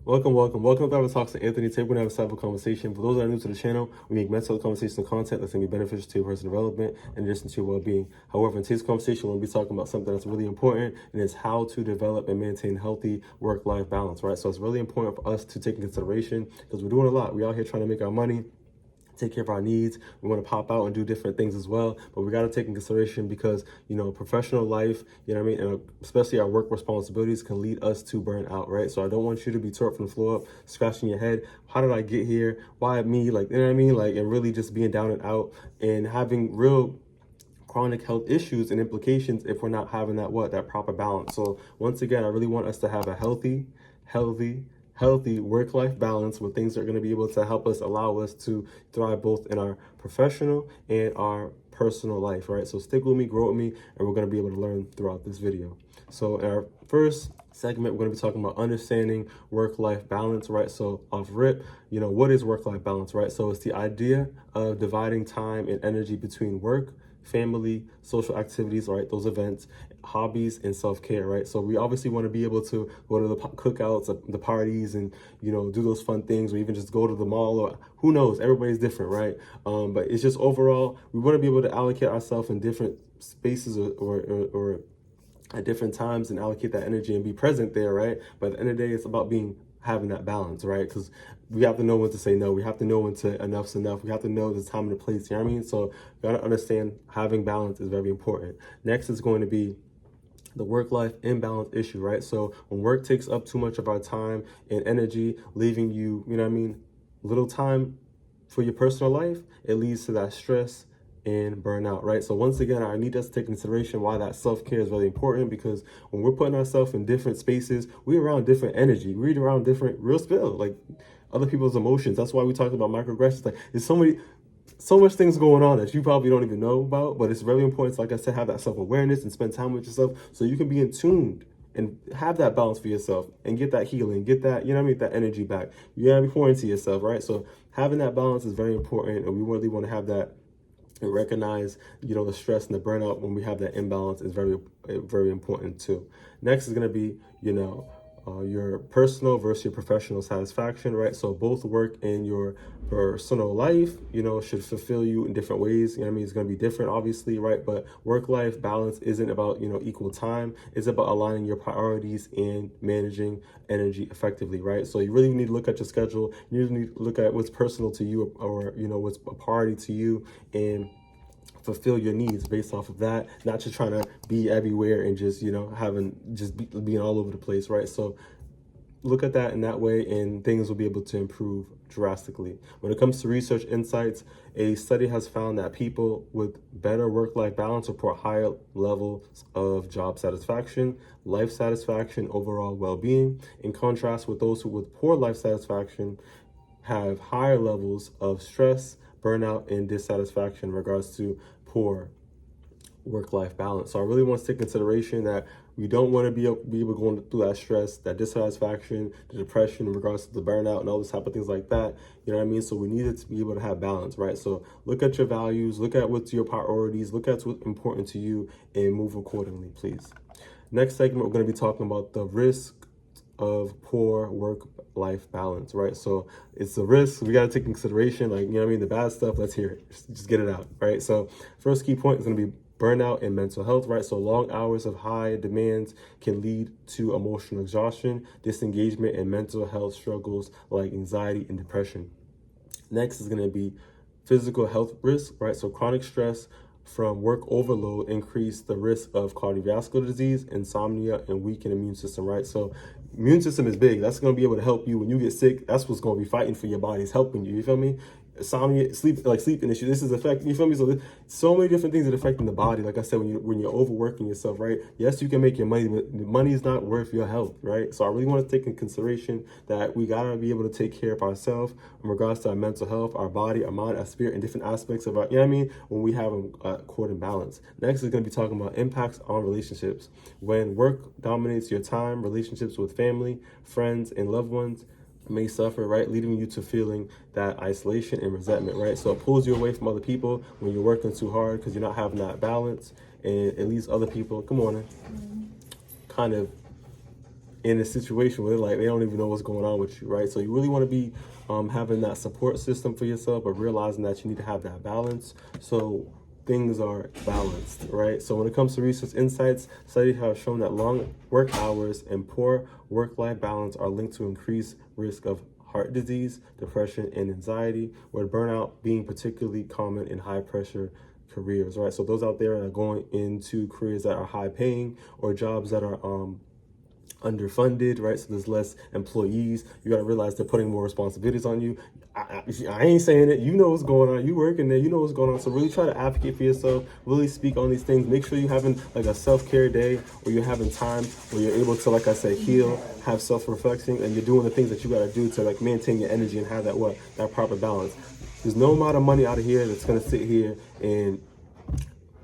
Welcome to Vayre Talks to Anthony. Today we're going to have a cyber conversation. For those that are new to the channel, we make mental health conversation content that's going to be beneficial to your personal development and in addition to your well-being. However, in today's conversation, we're going to be talking about something that's really important, and it's how to develop and maintain healthy work-life balance, right? So it's really important for us to take in consideration because we're doing a lot. We're out here trying to make our money, take care of our needs. We want to pop out and do different things as well, but we got to take in consideration because, professional life, and especially our work responsibilities can lead us to burnout, right? So I don't want you to be tore from the floor up, scratching your head. How did I get here? Why me? And really just being down and out and having real chronic health issues and implications if we're not having that proper balance. So once again, I really want us to have a healthy work-life balance with things that are going to be able to help us, allow us to thrive both in our professional and our personal life, right? So stick with me, grow with me, and we're going to be able to learn throughout this video. So in our first segment, we're going to be talking about understanding work-life balance, right? So off rip, what is work-life balance, right? So it's the idea of dividing time and energy between work, family, social activities, right? Those events, hobbies, and self-care, right? So we obviously want to be able to go to the cookouts, the parties, and, do those fun things, or even just go to the mall, or who knows, everybody's different, right? But it's just overall, we want to be able to allocate ourselves in different spaces or at different times and allocate that energy and be present there, right? But at the end of the day, it's about having that balance, right? Because we have to know when to say no. We have to know when to enough's enough. We have to know the time and the place. You know what I mean? So you got to understand having balance is very important. Next is going to be the work-life imbalance issue, right? So when work takes up too much of our time and energy, leaving you, little time for your personal life, it leads to that stress and burnout, right? So once again, I need us to take consideration why that self-care is really important, because when we're putting ourselves in different spaces, we're around different energy, we're around different real spill, like other people's emotions. That's why we talked about microaggressions. Like there's so much things going on that you probably don't even know about, but it's really important, like I said, have that self-awareness and spend time with yourself so you can be in tune and have that balance for yourself and get that healing, get that, that energy back. You gotta be pouring into yourself, right? So having that balance is very important, and we really want to have that and recognize, the stress and the burnout when we have that imbalance is very important too. Next is going to be, your personal versus your professional satisfaction, right? So both work and your personal life, should fulfill you in different ways. It's going to be different, obviously, right? But work-life balance isn't about, equal time. It's about aligning your priorities and managing energy effectively, right? So you really need to look at your schedule. You really need to look at what's personal to you, or, what's a priority to you, and fulfill your needs based off of that, not just trying to be everywhere and just, being all over the place, right? So look at that in that way, and things will be able to improve drastically. When it comes to research insights, a study has found that people with better work-life balance report higher levels of job satisfaction, life satisfaction, overall well-being, in contrast with those who with poor life satisfaction have higher levels of stress, burnout, and dissatisfaction in regards to poor work-life balance. So I really want to take consideration that we don't want to be able going through that stress, that dissatisfaction, the depression in regards to the burnout and all this type of things like that. You know what I mean? So we need to be able to have balance, right? So look at your values, look at what's your priorities, look at what's important to you, and move accordingly, please. Next segment, we're going to be talking about the risk of poor work-life balance, right? So it's a risk we got to take in consideration, the bad stuff. Let's hear it. Just get it out, right? So first key point is going to be burnout and mental health, right? So long hours of high demands can lead to emotional exhaustion, disengagement, and mental health struggles like anxiety and depression. Next is going to be physical health risk, right? So chronic stress from work overload increase the risk of cardiovascular disease, insomnia, and weakened immune system, right? So immune system is big. That's going to be able to help you when you get sick. That's what's going to be fighting for your body. It's helping you. You feel me? Insomnia, sleeping issue. This is affecting, you feel me? So many different things that affecting the body. Like I said, when you're overworking yourself, right? Yes, you can make your money, but money is not worth your health, right? So I really want to take in consideration that we gotta be able to take care of ourselves in regards to our mental health, our body, our mind, our spirit, and different aspects of our, when we have a cord and balance. Next is going to be talking about impacts on relationships. When work dominates your time, relationships with family, friends, and loved ones may suffer, right? Leading you to feeling that isolation and resentment, right? So it pulls you away from other people when you're working too hard because you're not having that balance, and it leaves other people, come on, kind of in a situation where like they don't even know what's going on with you, right? So you really want to be having that support system for yourself, but realizing that you need to have that balance. So things are balanced, right? So when it comes to research insights, studies have shown that long work hours and poor work-life balance are linked to increased risk of heart disease, depression, and anxiety, with burnout being particularly common in high-pressure careers, right? So those out there that are going into careers that are high paying or jobs that are underfunded, right? So there's less employees. You got to realize they're putting more responsibilities on you. I ain't saying it. You know what's going on. You working there. You know what's going on. So really try to advocate for yourself. Really speak on these things. Make sure you're having like a self-care day, or you're having time where you're able to, like I said, heal, have self-reflection, and you're doing the things that you got to do to like maintain your energy and have that proper balance. There's no amount of money out of here that's going to sit here and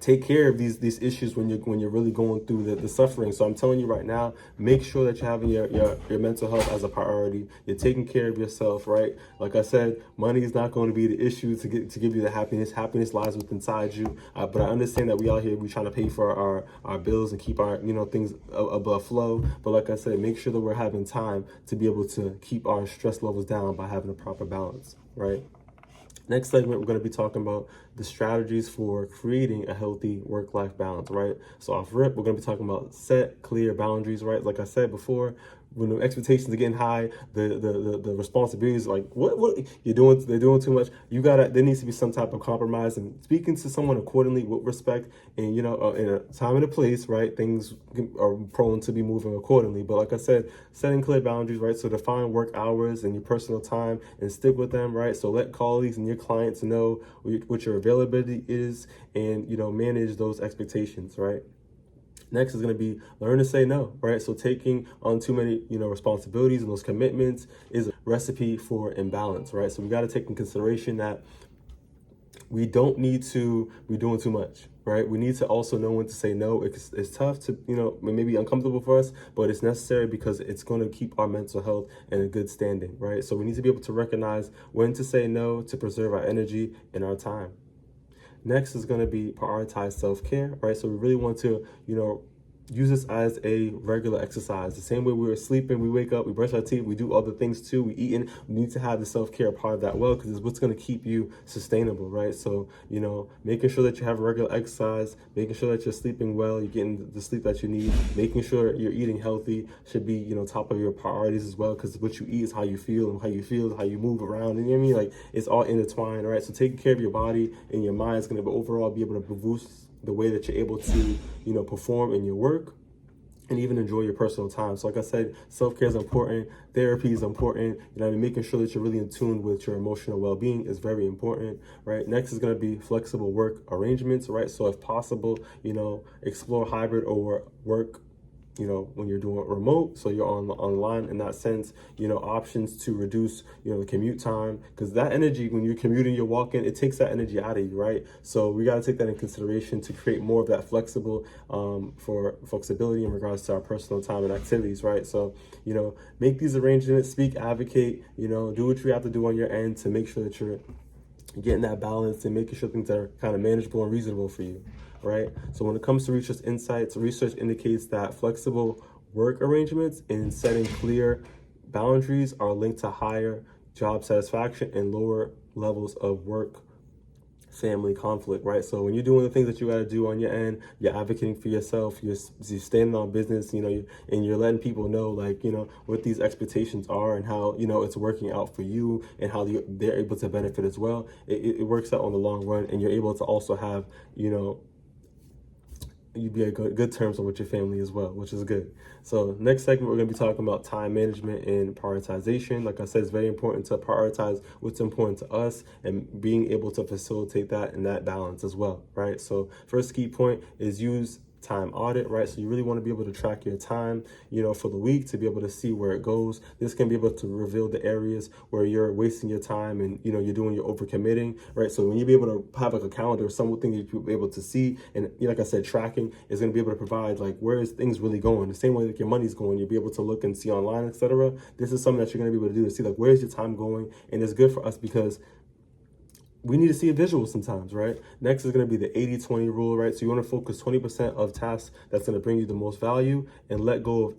take care of these issues when you're really going through the suffering. So I'm telling you right now, make sure that you're having your mental health as a priority. You're taking care of yourself, right? Like I said, money is not going to be the issue to give you the happiness. Happiness lies within inside you. But I understand that we out here, we trying to pay for our bills and keep our things above flow. But like I said, make sure that we're having time to be able to keep our stress levels down by having a proper balance, right? Next segment, we're going to be talking about the strategies for creating a healthy work-life balance, right? So off rip, we're going to be talking about set clear boundaries, right? Like I said before, when the expectations are getting high, the responsibilities, like what they're doing too much. There needs to be some type of compromise, and speaking to someone accordingly with respect, and in a time and a place, right? Things are prone to be moving accordingly. But like I said, setting clear boundaries, right? So define work hours and your personal time and stick with them, right? So let colleagues and your clients know what your availability is, and manage those expectations, right? Next is going to be learn to say no, right? So taking on too many, responsibilities and those commitments is a recipe for imbalance, right? So we got to take in consideration that we don't need to be doing too much, right? We need to also know when to say no. It's tough to, maybe uncomfortable for us, but it's necessary because it's going to keep our mental health in a good standing, right? So we need to be able to recognize when to say no to preserve our energy and our time. Next is going to be prioritize self-care, right? So we really want to, use this as a regular exercise. The same way we were sleeping, we wake up, we brush our teeth, we do other things too, we eat. We need to have the self-care part of that well, because it's what's going to keep you sustainable, right? So, making sure that you have regular exercise, making sure that you're sleeping well, you're getting the sleep that you need, making sure you're eating healthy should be, top of your priorities as well, because what you eat is how you feel, and how you feel is how you move around. And you know what I mean? Like, it's all intertwined, right? So taking care of your body and your mind is going to overall be able to boost the way that you're able to, perform in your work and even enjoy your personal time. So like I said, self-care is important, therapy is important, making sure that you're really in tune with your emotional well-being is very important, right? Next is going to be flexible work arrangements, right? So if possible, explore hybrid or work, when you're doing remote, so you're online in that sense, options to reduce, the commute time, because that energy, when you're commuting, you're walking, it takes that energy out of you, right? So we got to take that in consideration to create more of that for flexibility in regards to our personal time and activities, right? So, make these arrangements, speak, advocate, do what you have to do on your end to make sure that you're getting that balance and making sure things are kind of manageable and reasonable for you, right? So when it comes to research insights, research indicates that flexible work arrangements and setting clear boundaries are linked to higher job satisfaction and lower levels of work family conflict, right? So when you're doing the things that you got to do on your end, you're advocating for yourself, you're standing on business, and you're letting people know, like, what these expectations are and how, it's working out for you and how they're able to benefit as well. It works out on the long run, and you're able to also have, you'd be at good terms with your family as well, which is good. So next segment, we're going to be talking about time management and prioritization. Like I said, it's very important to prioritize what's important to us and being able to facilitate that and that balance as well, right? So first key point is use time audit, right? So you really want to be able to track your time, for the week, to be able to see where it goes. This can be able to reveal the areas where you're wasting your time and, you're doing your overcommitting, right? So when you be able to have like a calendar or something that you'll be able to see, and like I said, tracking is going to be able to provide like, where is things really going? The same way like your money's going, you'll be able to look and see online, etc. This is something that you're going to be able to do to see like, where's your time going? And it's good for us because we need to see a visual sometimes, right? Next is going to be the 80-20 rule, right? So you want to focus 20% of tasks that's going to bring you the most value and let go of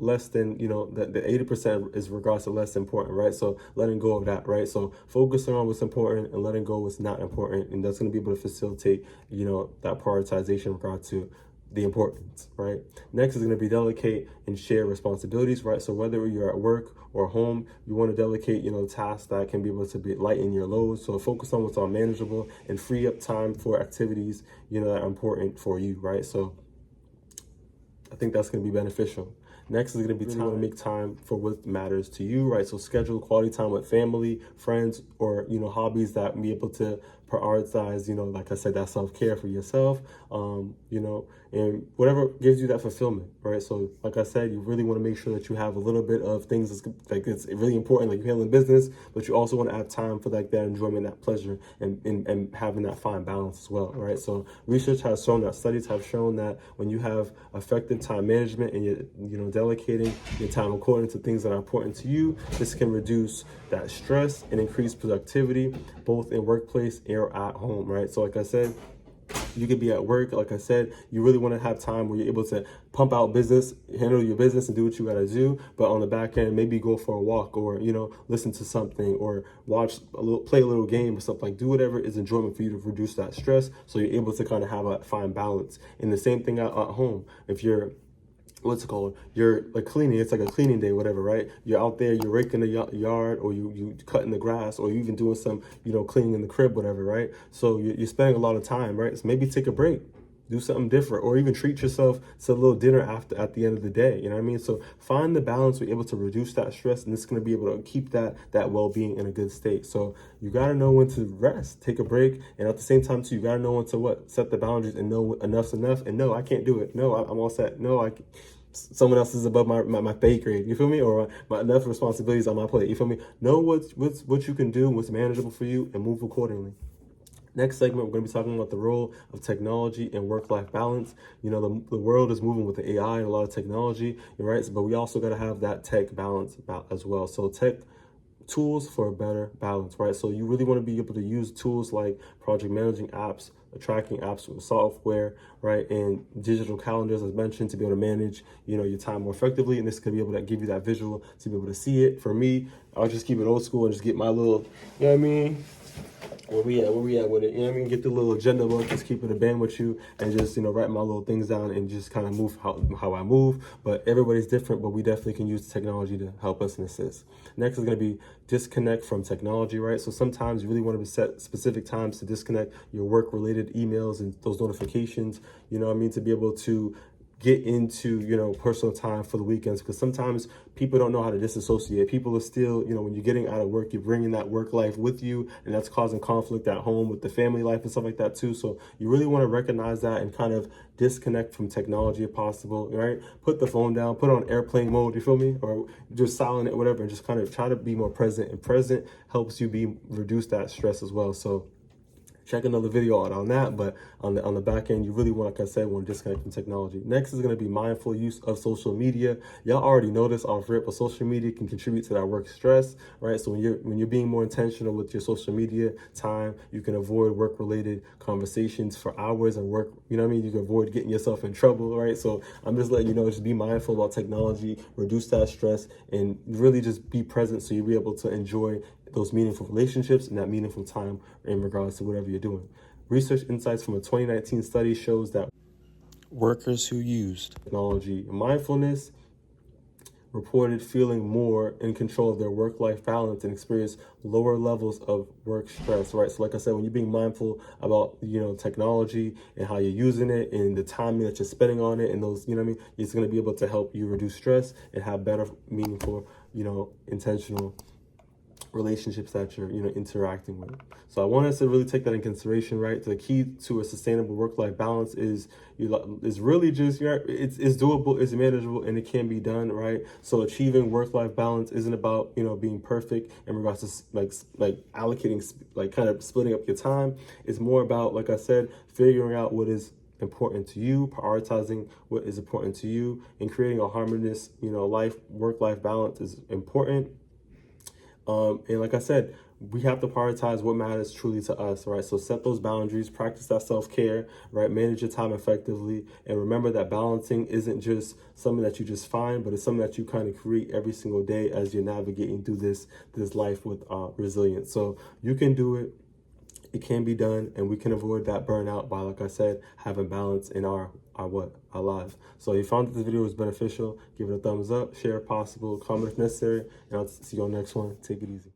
less than, the 80% is regards to less important, right? So letting go of that, right? So focusing on what's important and letting go of what's not important. And that's going to be able to facilitate, that prioritization in regard to the importance, right? Next is going to be delegate and share responsibilities, right? So whether you're at work or home, you want to delegate, tasks that can be able to be lighten your load. So focus on what's all manageable and free up time for activities, that are important for you, right? So I think that's going to be beneficial. Next is going to be time to make time for what matters to you, right? So schedule quality time with family, friends, or, hobbies that be able to prioritize, like I said, that self-care for yourself, and whatever gives you that fulfillment, right? So like I said, you really want to make sure that you have a little bit of things that's like, it's really important, like you're handling business, but you also want to have time for like that enjoyment, that pleasure, and having that fine balance as well, right? So research has shown that, studies have shown that when you have effective time management and you're, delegating your time according to things that are important to you, this can reduce that stress and increase productivity, both in workplace or at home, right? So like I said, you could be at work, like I said, you really want to have time where you're able to pump out business, handle your business and do what you got to do. But on the back end, maybe go for a walk or, listen to something or play a little game or something. Like do whatever is enjoyment for you to reduce that stress. So you're able to kind of have a fine balance. And the same thing at home. If you're you're like cleaning, it's like a cleaning day, whatever, right? You're out there, you're raking the yard, or you cutting the grass, or you even doing some, cleaning in the crib, whatever, right? So you're spending a lot of time, right? So maybe take a break, do something different, or even treat yourself to a little dinner at the end of the day. You know what I mean? So find the balance, we're able to reduce that stress, and it's going to be able to keep that well-being in a good state. So you got to know when to rest, take a break, and at the same time too, you got to know when to set the boundaries and know enough's enough, and no, I can't do it. No, I'm all set. No, someone else is above my pay grade, you feel me? Or enough responsibilities on my plate, you feel me? Know what you can do, what's manageable for you, and move accordingly. Next segment, we're going to be talking about the role of technology and work-life balance. The world is moving with the AI and a lot of technology, right? But we also got to have that tech balance as well. So tech tools for a better balance, right? So you really want to be able to use tools like project managing apps, tracking apps with software, right? And digital calendars, as mentioned, to be able to manage, your time more effectively. And this could be able to give you that visual to be able to see it. For me, I'll just keep it old school and just get my little, you know what I mean? Where we at with it, get the little agenda book, just keep it a band with you, and just, write my little things down and just kind of move how I move. But everybody's different, but we definitely can use technology to help us and assist. Next is going to be disconnect from technology, right? So sometimes you really want to set specific times to disconnect your work-related emails and those notifications, to be able to get into, personal time for the weekends, because sometimes people don't know how to disassociate. People are still, when you're getting out of work, you're bringing that work life with you, and that's causing conflict at home with the family life and stuff like that too. So you really want to recognize that and kind of disconnect from technology if possible, right? Put the phone down, put it on airplane mode, you feel me? Or just silent it, whatever, and just kind of try to be more present. And present helps you reduce that stress as well. So check another video out on that, but on the back end, you really want, like I said, want to disconnect from technology. Next is going to be mindful use of social media. Y'all already know this off rip, but social media can contribute to that work stress, right? So when you're being more intentional with your social media time, you can avoid work-related conversations for hours and work, you can avoid getting yourself in trouble, right? So I'm just letting you know, just be mindful about technology, reduce that stress, and really just be present so you'll be able to enjoy those meaningful relationships and that meaningful time in regards to whatever you're doing. Research insights from a 2019 study shows that workers who used technology and mindfulness reported feeling more in control of their work-life balance and experienced lower levels of work stress, right? So like I said, when you're being mindful about, technology and how you're using it and the timing that you're spending on it and those, it's going to be able to help you reduce stress and have better, meaningful, intentional relationships that you're interacting with. So I want us to really take that in consideration, right? The key to a sustainable work-life balance is really just it's doable, it's manageable, and it can be done, right? So achieving work-life balance isn't about being perfect in regards to like allocating, like kind of splitting up your time. It's more about, like I said, figuring out what is important to you, prioritizing what is important to you, and creating a harmonious work-life balance is important. And like I said, we have to prioritize what matters truly to us, right? So set those boundaries, practice that self-care, right? Manage your time effectively. And remember that balancing isn't just something that you just find, but it's something that you kind of create every single day as you're navigating through this life with resilience. So you can do it. It can be done, and we can avoid that burnout by, like I said, having balance in our lives. So if you found that this video was beneficial, give it a thumbs up, share if possible, comment if necessary, and I'll see you on the next one. Take it easy.